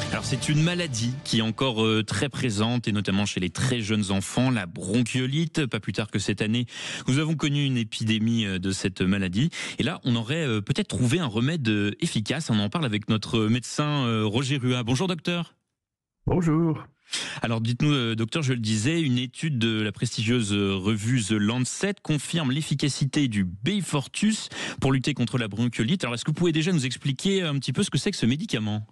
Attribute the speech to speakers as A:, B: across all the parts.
A: Alors c'est une maladie qui est encore très présente et notamment chez les très jeunes enfants, la bronchiolite. Pas plus tard que cette année, nous avons connu une épidémie de cette maladie. Et là, on aurait peut-être trouvé un remède efficace. On en parle avec notre médecin Roger Rua. Bonjour docteur.
B: Bonjour.
A: Alors dites-nous docteur, je le disais, une étude de la prestigieuse revue The Lancet confirme l'efficacité du Beyfortus pour lutter contre la bronchiolite. Alors est-ce que vous pouvez déjà nous expliquer un petit peu ce que c'est que ce médicament ?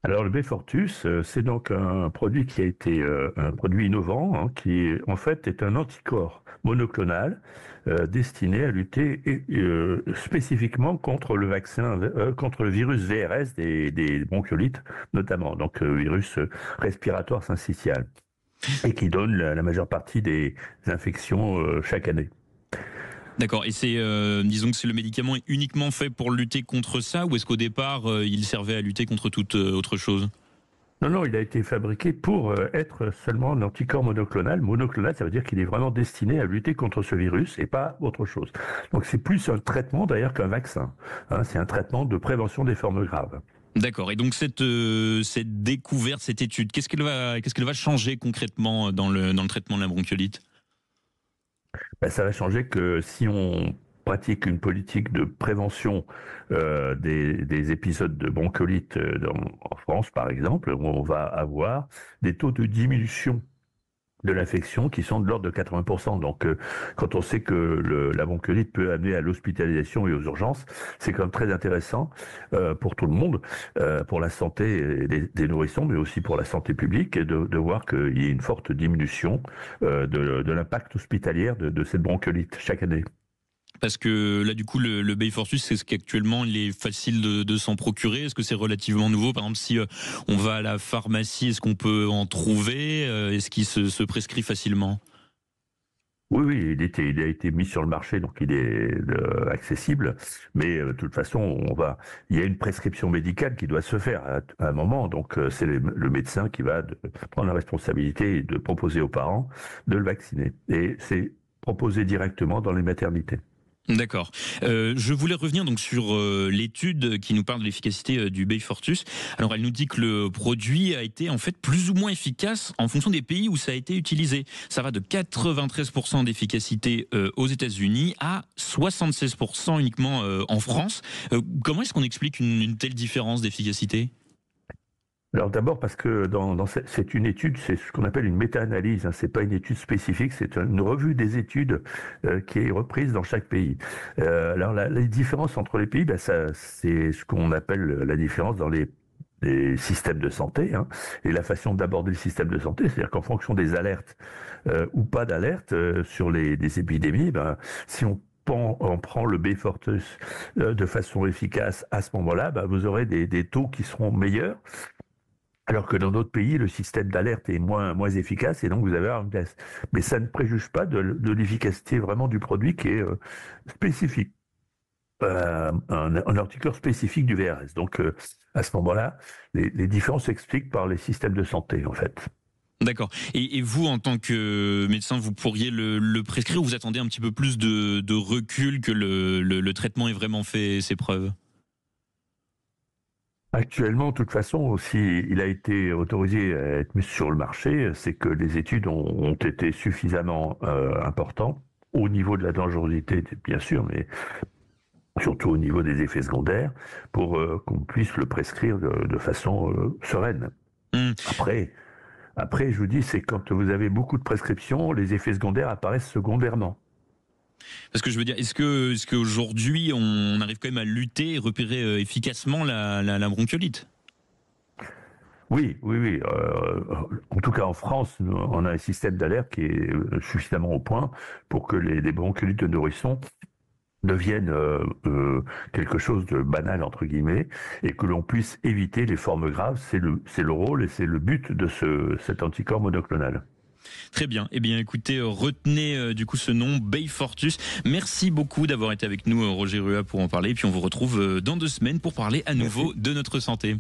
B: Alors le Beyfortus, c'est donc un produit qui a été un produit innovant, qui en fait est un anticorps monoclonal destiné à lutter spécifiquement contre le vaccin, contre le virus VRS des bronchiolites notamment, donc virus respiratoire syncytial, et qui donne la majeure partie des infections chaque année.
A: D'accord. Et c'est, disons que c'est le médicament est uniquement fait pour lutter contre ça, ou est-ce qu'au départ, il servait à lutter contre toute autre chose ?
B: Non, il a été fabriqué pour être seulement un anticorps monoclonal. Monoclonal, ça veut dire qu'il est vraiment destiné à lutter contre ce virus et pas autre chose. Donc c'est plus un traitement d'ailleurs qu'un vaccin. C'est un traitement de prévention des formes graves.
A: D'accord. Et donc cette découverte, cette étude, qu'est-ce qu'elle va changer concrètement dans le traitement de la bronchiolite ?
B: Ça va changer que si on pratique une politique de prévention des épisodes de bronchiolite en France, par exemple, où on va avoir des taux de diminution de l'infection qui sont de l'ordre de 80%. Donc, quand on sait que la bronchiolite peut amener à l'hospitalisation et aux urgences, c'est quand même très intéressant pour tout le monde, pour la santé des nourrissons, mais aussi pour la santé publique, et de voir qu'il y a une forte diminution de l'impact hospitalier de cette bronchiolite chaque année.
A: Parce que là, du coup, le Beyfortus, c'est ce qu'actuellement, il est facile de s'en procurer. Est-ce que c'est relativement nouveau ? Par exemple, si on va à la pharmacie, est-ce qu'on peut en trouver ? Est-ce qu'il se prescrit facilement ?
B: Oui, il a été mis sur le marché, donc il est accessible. Mais de toute façon, il y a une prescription médicale qui doit se faire à un moment. Donc c'est le médecin qui va prendre la responsabilité et de proposer aux parents de le vacciner. Et c'est proposé directement dans les maternités.
A: D'accord. Je voulais revenir donc sur l'étude qui nous parle de l'efficacité du Beyfortus. Alors elle nous dit que le produit a été en fait plus ou moins efficace en fonction des pays où ça a été utilisé. Ça va de 93% d'efficacité aux États-Unis à 76% uniquement en France. Comment est-ce qu'on explique une telle différence d'efficacité ?
B: Alors d'abord parce que c'est une étude, c'est ce qu'on appelle une méta-analyse. C'est pas une étude spécifique, c'est une revue des études qui est reprise dans chaque pays. Alors les différences entre les pays, c'est ce qu'on appelle la différence dans les systèmes de santé, et la façon d'aborder le système de santé, c'est-à-dire qu'en fonction des alertes ou pas d'alertes sur des épidémies, si on prend le Beyfortus de façon efficace à ce moment-là, vous aurez des taux qui seront meilleurs. Alors que dans d'autres pays, le système d'alerte est moins efficace et donc vous avez un baisse. Mais ça ne préjuge pas de l'efficacité vraiment du produit qui est spécifique. Un anticorps spécifique du VRS. Donc à ce moment-là, les différences s'expliquent par les systèmes de santé en fait.
A: D'accord. Et vous, en tant que médecin, vous pourriez le prescrire ou vous attendez un petit peu plus de recul que le traitement ait vraiment fait ses preuves ?
B: Actuellement, de toute façon, si il a été autorisé à être mis sur le marché, c'est que les études ont été suffisamment importantes au niveau de la dangerosité, bien sûr, mais surtout au niveau des effets secondaires, pour qu'on puisse le prescrire de façon sereine. Après, je vous dis, c'est quand vous avez beaucoup de prescriptions, les effets secondaires apparaissent secondairement.
A: Parce que je veux dire, est-ce qu'aujourd'hui on arrive quand même à lutter et repérer efficacement la bronchiolite ?
B: Oui. En tout cas, en France, on a un système d'alerte qui est suffisamment au point pour que les bronchiolites de nourrissons deviennent quelque chose de banal entre guillemets et que l'on puisse éviter les formes graves. C'est le rôle et c'est le but de cet anticorps monoclonal.
A: Très bien. Eh bien, écoutez, retenez du coup ce nom, Beyfortus. Merci beaucoup d'avoir été avec nous, Roger Rua, pour en parler. Et puis on vous retrouve dans 2 semaines pour parler à nouveau de notre santé.